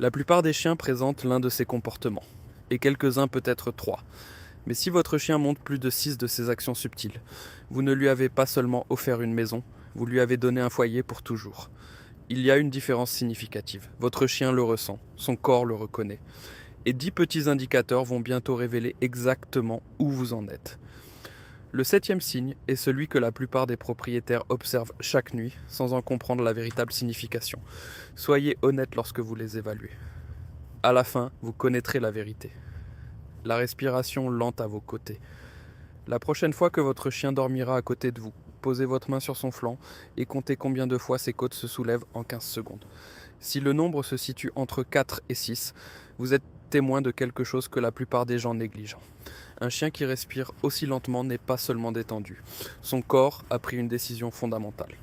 La plupart des chiens présentent l'un de ces comportements, et quelques-uns peut-être trois. Mais si votre chien montre plus de 6 de ces actions subtiles, vous ne lui avez pas seulement offert une maison, vous lui avez donné un foyer pour toujours. Il y a une différence significative. Votre chien le ressent, son corps le reconnaît. Et 10 petits indicateurs vont bientôt révéler exactement où vous en êtes. Le septième signe est celui que la plupart des propriétaires observent chaque nuit sans en comprendre la véritable signification. Soyez honnête lorsque vous les évaluez. À la fin, vous connaîtrez la vérité. La respiration lente à vos côtés. La prochaine fois que votre chien dormira à côté de vous, posez votre main sur son flanc et comptez combien de fois ses côtes se soulèvent en 15 secondes. Si le nombre se situe entre 4 et 6, vous êtes témoin de quelque chose que la plupart des gens négligent. Un chien qui respire aussi lentement n'est pas seulement détendu. Son corps a pris une décision fondamentale.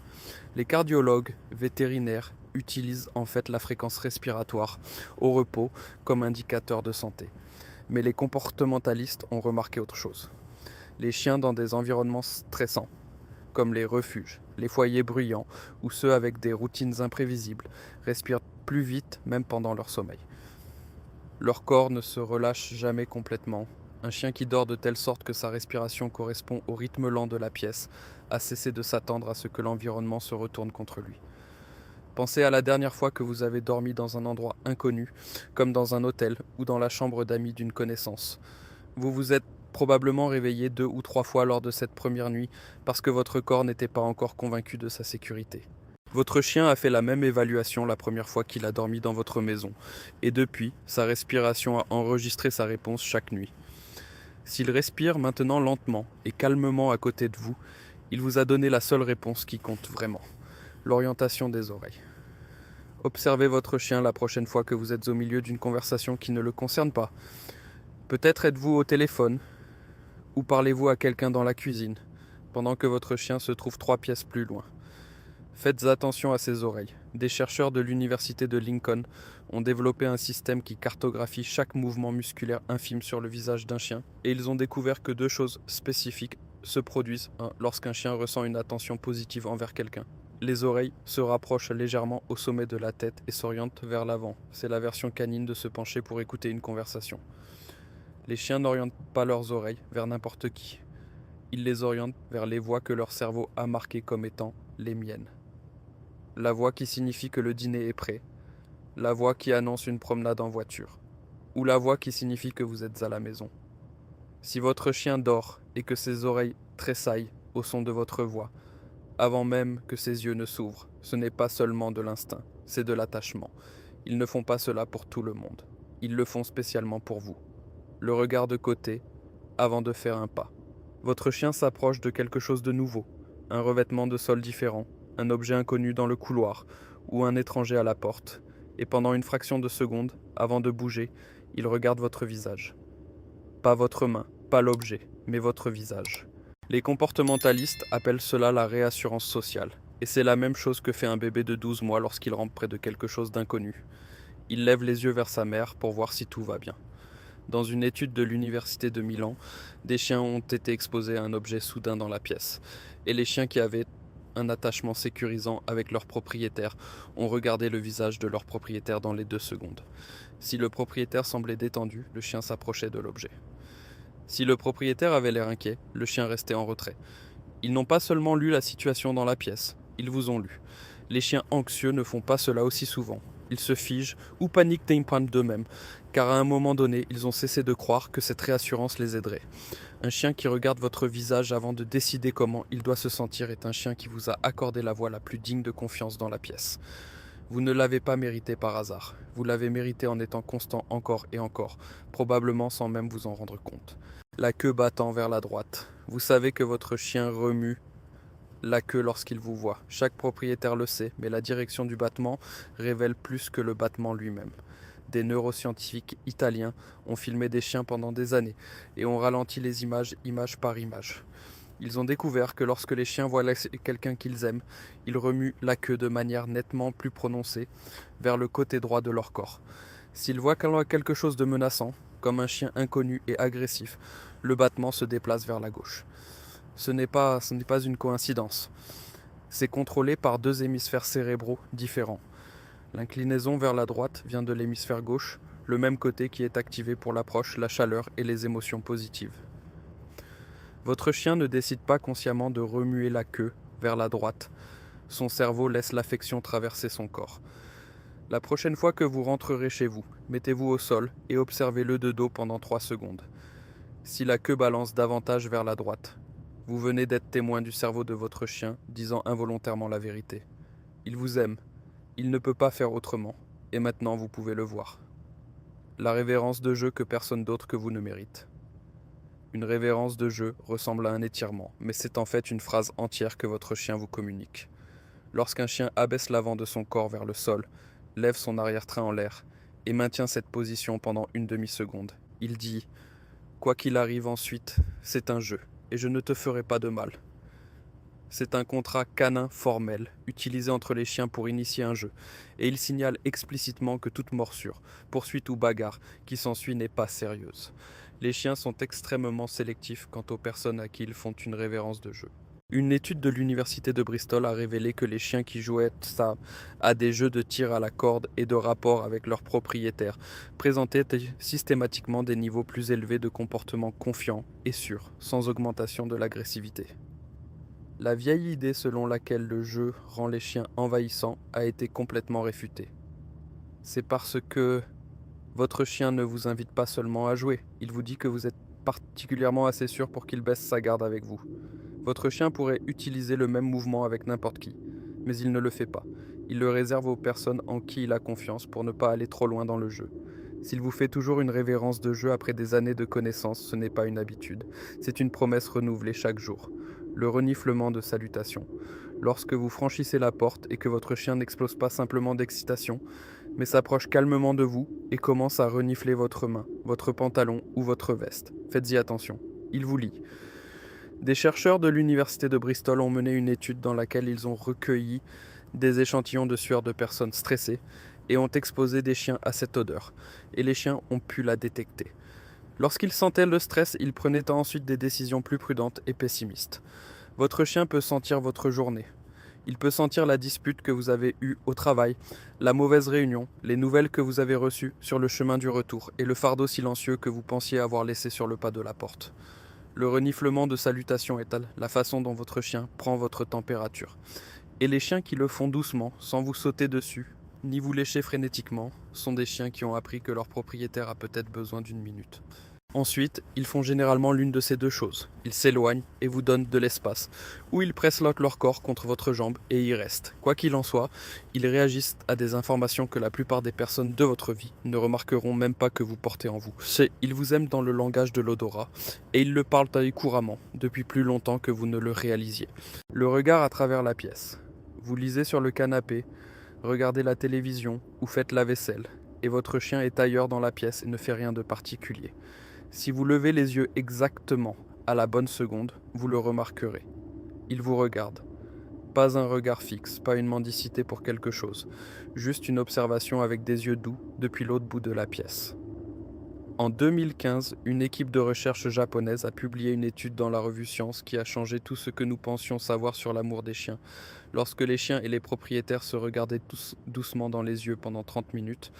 Les cardiologues, vétérinaires, utilisent en fait la fréquence respiratoire au repos comme indicateur de santé. Mais les comportementalistes ont remarqué autre chose. Les chiens dans des environnements stressants, comme les refuges, les foyers bruyants ou ceux avec des routines imprévisibles, respirent plus vite même pendant leur sommeil. Leur corps ne se relâche jamais complètement. Un chien qui dort de telle sorte que sa respiration correspond au rythme lent de la pièce a cessé de s'attendre à ce que l'environnement se retourne contre lui. Pensez à la dernière fois que vous avez dormi dans un endroit inconnu, comme dans un hôtel ou dans la chambre d'amis d'une connaissance. Vous vous êtes probablement réveillé 2 ou 3 fois lors de cette première nuit parce que votre corps n'était pas encore convaincu de sa sécurité. Votre chien a fait la même évaluation la première fois qu'il a dormi dans votre maison, et depuis, sa respiration a enregistré sa réponse chaque nuit. S'il respire maintenant lentement et calmement à côté de vous, il vous a donné la seule réponse qui compte vraiment, l'orientation des oreilles. Observez votre chien la prochaine fois que vous êtes au milieu d'une conversation qui ne le concerne pas. Peut-être êtes-vous au téléphone, ou parlez-vous à quelqu'un dans la cuisine, pendant que votre chien se trouve 3 pièces plus loin. Faites attention à ses oreilles. Des chercheurs de l'université de Lincoln ont développé un système qui cartographie chaque mouvement musculaire infime sur le visage d'un chien, et ils ont découvert que 2 choses spécifiques se produisent lorsqu'un chien ressent une attention positive envers quelqu'un. Les oreilles se rapprochent légèrement au sommet de la tête et s'orientent vers l'avant. C'est la version canine de se pencher pour écouter une conversation. Les chiens n'orientent pas leurs oreilles vers n'importe qui. Ils les orientent vers les voix que leur cerveau a marquées comme étant les miennes. La voix qui signifie que le dîner est prêt, la voix qui annonce une promenade en voiture, ou la voix qui signifie que vous êtes à la maison. Si votre chien dort et que ses oreilles tressaillent au son de votre voix, avant même que ses yeux ne s'ouvrent, ce n'est pas seulement de l'instinct, c'est de l'attachement. Ils ne font pas cela pour tout le monde. Ils le font spécialement pour vous. Le regard de côté, avant de faire un pas. Votre chien s'approche de quelque chose de nouveau, un revêtement de sol différent, un objet inconnu dans le couloir, ou un étranger à la porte, et pendant une fraction de seconde, avant de bouger, il regarde votre visage. Pas votre main, pas l'objet, mais votre visage. Les comportementalistes appellent cela la réassurance sociale, et c'est la même chose que fait un bébé de 12 mois lorsqu'il rampe près de quelque chose d'inconnu. Il lève les yeux vers sa mère pour voir si tout va bien. Dans une étude de l'université de Milan, des chiens ont été exposés à un objet soudain dans la pièce, et les chiens qui avaient un attachement sécurisant avec leur propriétaire ont regardé le visage de leur propriétaire dans les 2 secondes. Si le propriétaire semblait détendu, le chien s'approchait de l'objet. Si le propriétaire avait l'air inquiet, le chien restait en retrait. Ils n'ont pas seulement lu la situation dans la pièce, ils vous ont lu. Les chiens anxieux ne font pas cela aussi souvent. Ils se figent ou paniquent d'un point d'eux-mêmes, car à un moment donné, ils ont cessé de croire que cette réassurance les aiderait. Un chien qui regarde votre visage avant de décider comment il doit se sentir est un chien qui vous a accordé la voix la plus digne de confiance dans la pièce. Vous ne l'avez pas mérité par hasard. Vous l'avez mérité en étant constant encore et encore, probablement sans même vous en rendre compte. La queue battant vers la droite. Vous savez que votre chien remue la queue lorsqu'il vous voit. Chaque propriétaire le sait, mais la direction du battement révèle plus que le battement lui-même. Des neuroscientifiques italiens ont filmé des chiens pendant des années et ont ralenti les images, image par image. Ils ont découvert que lorsque les chiens voient quelqu'un qu'ils aiment, ils remuent la queue de manière nettement plus prononcée vers le côté droit de leur corps. S'ils voient quelque chose de menaçant, comme un chien inconnu et agressif, le battement se déplace vers la gauche. Ce n'est pas une coïncidence. C'est contrôlé par 2 hémisphères cérébraux différents. L'inclinaison vers la droite vient de l'hémisphère gauche, le même côté qui est activé pour l'approche, la chaleur et les émotions positives. Votre chien ne décide pas consciemment de remuer la queue vers la droite. Son cerveau laisse l'affection traverser son corps. La prochaine fois que vous rentrerez chez vous, mettez-vous au sol et observez-le de dos pendant 3 secondes. Si la queue balance davantage vers la droite, vous venez d'être témoin du cerveau de votre chien disant involontairement la vérité. Il vous aime, il ne peut pas faire autrement, et maintenant vous pouvez le voir. La révérence de jeu que personne d'autre que vous ne mérite. Une révérence de jeu ressemble à un étirement, mais c'est en fait une phrase entière que votre chien vous communique. Lorsqu'un chien abaisse l'avant de son corps vers le sol, lève son arrière-train en l'air et maintient cette position pendant une demi-seconde, il dit « Quoi qu'il arrive ensuite, c'est un jeu, et je ne te ferai pas de mal. » C'est un contrat canin formel, utilisé entre les chiens pour initier un jeu, et il signale explicitement que toute morsure, poursuite ou bagarre qui s'ensuit n'est pas sérieuse. Les chiens sont extrêmement sélectifs quant aux personnes à qui ils font une révérence de jeu. Une étude de l'université de Bristol a révélé que les chiens qui jouaient à des jeux de tir à la corde et de rapport avec leurs propriétaires présentaient systématiquement des niveaux plus élevés de comportement confiant et sûr, sans augmentation de l'agressivité. La vieille idée selon laquelle le jeu rend les chiens envahissants a été complètement réfutée. C'est parce que votre chien ne vous invite pas seulement à jouer, il vous dit que vous êtes particulièrement assez sûr pour qu'il baisse sa garde avec vous. Votre chien pourrait utiliser le même mouvement avec n'importe qui, mais il ne le fait pas. Il le réserve aux personnes en qui il a confiance pour ne pas aller trop loin dans le jeu. S'il vous fait toujours une révérence de jeu après des années de connaissance, ce n'est pas une habitude, c'est une promesse renouvelée chaque jour. Le reniflement de salutation. Lorsque vous franchissez la porte et que votre chien n'explose pas simplement d'excitation, mais s'approche calmement de vous et commence à renifler votre main, votre pantalon ou votre veste. Faites-y attention, il vous lie. Des chercheurs de l'université de Bristol ont mené une étude dans laquelle ils ont recueilli des échantillons de sueur de personnes stressées et ont exposé des chiens à cette odeur, et les chiens ont pu la détecter. Lorsqu'ils sentaient le stress, ils prenaient ensuite des décisions plus prudentes et pessimistes. Votre chien peut sentir votre journée. Il peut sentir la dispute que vous avez eue au travail, la mauvaise réunion, les nouvelles que vous avez reçues sur le chemin du retour et le fardeau silencieux que vous pensiez avoir laissé sur le pas de la porte. Le reniflement de salutation est la façon dont votre chien prend votre température. Et les chiens qui le font doucement, sans vous sauter dessus, ni vous lécher frénétiquement, sont des chiens qui ont appris que leur propriétaire a peut-être besoin d'une minute. Ensuite, ils font généralement l'une de ces deux choses. Ils s'éloignent et vous donnent de l'espace, ou ils pressent leur corps contre votre jambe et y restent. Quoi qu'il en soit, ils réagissent à des informations que la plupart des personnes de votre vie ne remarqueront même pas que vous portez en vous. Ils vous aiment dans le langage de l'odorat, et ils le parlent à eux couramment, depuis plus longtemps que vous ne le réalisiez. Le regard à travers la pièce. Vous lisez sur le canapé, regardez la télévision ou faites la vaisselle, et votre chien est ailleurs dans la pièce et ne fait rien de particulier. Si vous levez les yeux exactement à la bonne seconde, vous le remarquerez. Il vous regarde. Pas un regard fixe, pas une mendicité pour quelque chose, juste une observation avec des yeux doux depuis l'autre bout de la pièce. En 2015, une équipe de recherche japonaise a publié une étude dans la revue Science qui a changé tout ce que nous pensions savoir sur l'amour des chiens. Lorsque les chiens et les propriétaires se regardaient tous doucement dans les yeux pendant 30 minutes,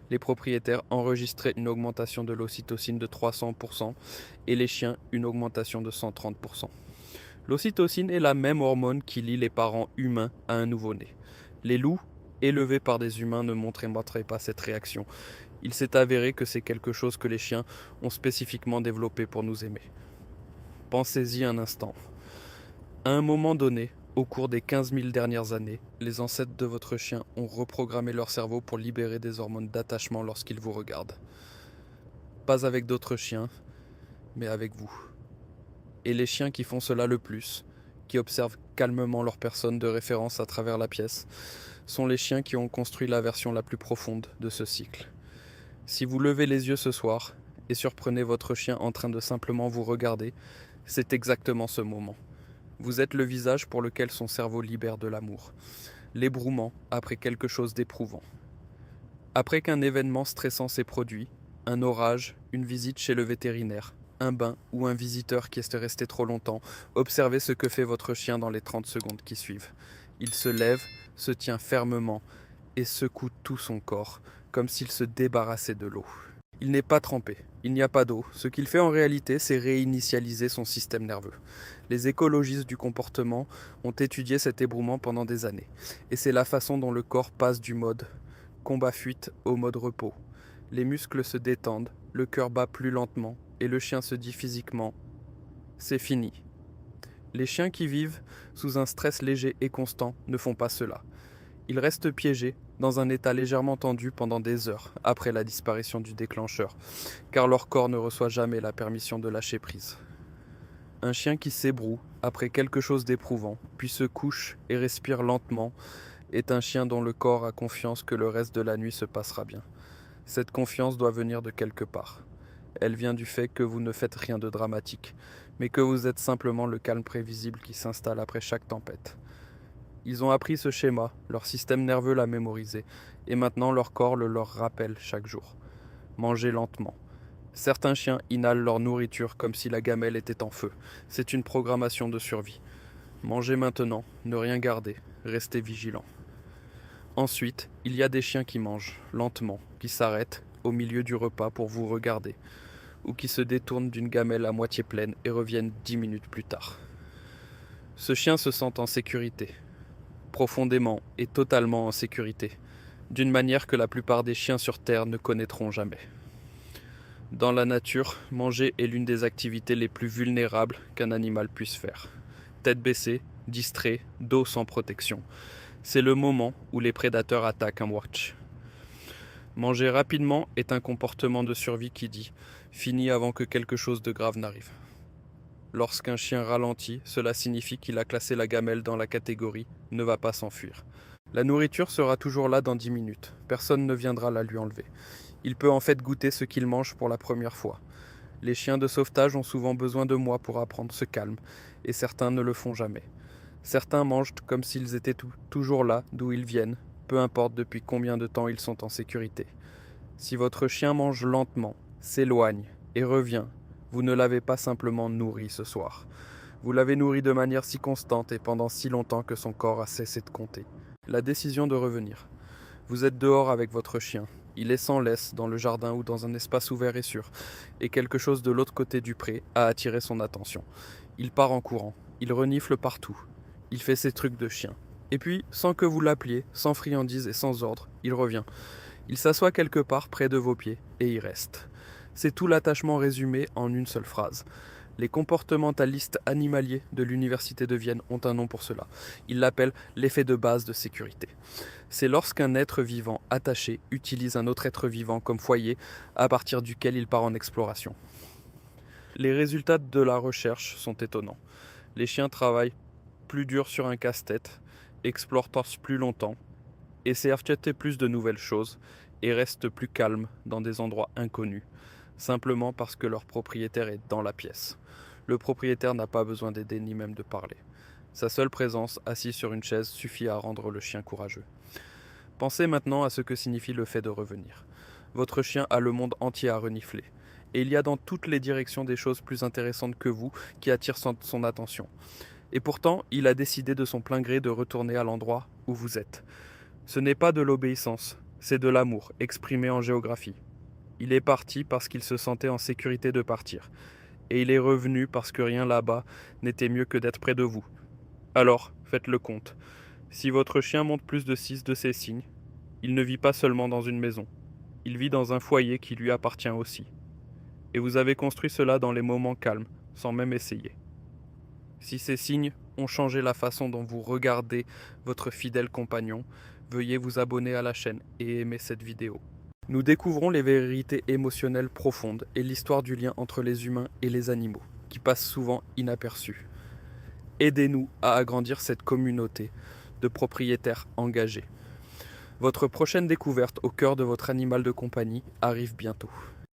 les propriétaires enregistraient une augmentation de l'ocytocine de 300% et les chiens une augmentation de 130%. L'ocytocine est la même hormone qui lie les parents humains à un nouveau-né. Les loups, élevés par des humains, ne montraient pas cette réaction. Il s'est avéré que c'est quelque chose que les chiens ont spécifiquement développé pour nous aimer. Pensez-y un instant. À un moment donné, au cours des 15 000 dernières années, les ancêtres de votre chien ont reprogrammé leur cerveau pour libérer des hormones d'attachement lorsqu'ils vous regardent. Pas avec d'autres chiens, mais avec vous. Et les chiens qui font cela le plus, qui observent calmement leur personne de référence à travers la pièce, sont les chiens qui ont construit la version la plus profonde de ce cycle. Si vous levez les yeux ce soir et surprenez votre chien en train de simplement vous regarder, c'est exactement ce moment. Vous êtes le visage pour lequel son cerveau libère de l'amour. L'ébrouement après quelque chose d'éprouvant. Après qu'un événement stressant s'est produit, un orage, une visite chez le vétérinaire, un bain ou un visiteur qui est resté trop longtemps, observez ce que fait votre chien dans les 30 secondes qui suivent. Il se lève, se tient fermement et secoue tout son corps, comme s'il se débarrassait de l'eau. Il n'est pas trempé, il n'y a pas d'eau. Ce qu'il fait en réalité, c'est réinitialiser son système nerveux. Les écologistes du comportement ont étudié cet ébrouement pendant des années. Et c'est la façon dont le corps passe du mode combat-fuite au mode repos. Les muscles se détendent, le cœur bat plus lentement, et le chien se dit physiquement « c'est fini ». Les chiens qui vivent sous un stress léger et constant ne font pas cela. Ils restent piégés dans un état légèrement tendu pendant des heures après la disparition du déclencheur, car leur corps ne reçoit jamais la permission de lâcher prise. Un chien qui s'ébroue après quelque chose d'éprouvant, puis se couche et respire lentement, est un chien dont le corps a confiance que le reste de la nuit se passera bien. Cette confiance doit venir de quelque part. Elle vient du fait que vous ne faites rien de dramatique, mais que vous êtes simplement le calme prévisible qui s'installe après chaque tempête. Ils ont appris ce schéma, leur système nerveux l'a mémorisé, et maintenant leur corps le leur rappelle chaque jour. Mangez lentement. Certains chiens inhalent leur nourriture comme si la gamelle était en feu. C'est une programmation de survie. Mangez maintenant, ne rien garder, restez vigilant. Ensuite, il y a des chiens qui mangent, lentement, qui s'arrêtent au milieu du repas pour vous regarder, ou qui se détournent d'une gamelle à moitié pleine et reviennent 10 minutes plus tard. Ce chien se sent en sécurité, profondément et totalement en sécurité, d'une manière que la plupart des chiens sur Terre ne connaîtront jamais. Dans la nature, manger est l'une des activités les plus vulnérables qu'un animal puisse faire. Tête baissée, distrait, dos sans protection. C'est le moment où les prédateurs attaquent un watch. Manger rapidement est un comportement de survie qui dit « fini avant que quelque chose de grave n'arrive ». Lorsqu'un chien ralentit, cela signifie qu'il a classé la gamelle dans la catégorie « ne va pas s'enfuir ». La nourriture sera toujours là dans 10 minutes. Personne ne viendra la lui enlever. Il peut en fait goûter ce qu'il mange pour la première fois. Les chiens de sauvetage ont souvent besoin de mois pour apprendre ce calme, et certains ne le font jamais. Certains mangent comme s'ils étaient toujours là, d'où ils viennent, peu importe depuis combien de temps ils sont en sécurité. Si votre chien mange lentement, s'éloigne et revient, vous ne l'avez pas simplement nourri ce soir. Vous l'avez nourri de manière si constante et pendant si longtemps que son corps a cessé de compter. La décision de revenir. Vous êtes dehors avec votre chien. Il est sans laisse dans le jardin ou dans un espace ouvert et sûr, et quelque chose de l'autre côté du pré a attiré son attention. Il part en courant. Il renifle partout. Il fait ses trucs de chien. Et puis, sans que vous l'appeliez, sans friandise et sans ordre, il revient. Il s'assoit quelque part près de vos pieds et y reste. C'est tout l'attachement résumé en une seule phrase. Les comportementalistes animaliers de l'Université de Vienne ont un nom pour cela. Ils l'appellent l'effet de base de sécurité. C'est lorsqu'un être vivant attaché utilise un autre être vivant comme foyer à partir duquel il part en exploration. Les résultats de la recherche sont étonnants. Les chiens travaillent plus dur sur un casse-tête, explorent plus longtemps, essaient de tester plus de nouvelles choses et restent plus calmes dans des endroits inconnus, simplement parce que leur propriétaire est dans la pièce. Le propriétaire n'a pas besoin d'aider ni même de parler. Sa seule présence, assise sur une chaise, suffit à rendre le chien courageux. Pensez maintenant à ce que signifie le fait de revenir. Votre chien a le monde entier à renifler. Et il y a dans toutes les directions des choses plus intéressantes que vous qui attirent son attention. Et pourtant, il a décidé de son plein gré de retourner à l'endroit où vous êtes. Ce n'est pas de l'obéissance, c'est de l'amour, exprimé en géographie. Il est parti parce qu'il se sentait en sécurité de partir. Et il est revenu parce que rien là-bas n'était mieux que d'être près de vous. Alors, faites le compte. Si votre chien montre plus de 6 de ces signes, il ne vit pas seulement dans une maison. Il vit dans un foyer qui lui appartient aussi. Et vous avez construit cela dans les moments calmes, sans même essayer. Si ces signes ont changé la façon dont vous regardez votre fidèle compagnon, veuillez vous abonner à la chaîne et aimer cette vidéo. Nous découvrons les vérités émotionnelles profondes et l'histoire du lien entre les humains et les animaux, qui passe souvent inaperçue. Aidez-nous à agrandir cette communauté de propriétaires engagés. Votre prochaine découverte au cœur de votre animal de compagnie arrive bientôt.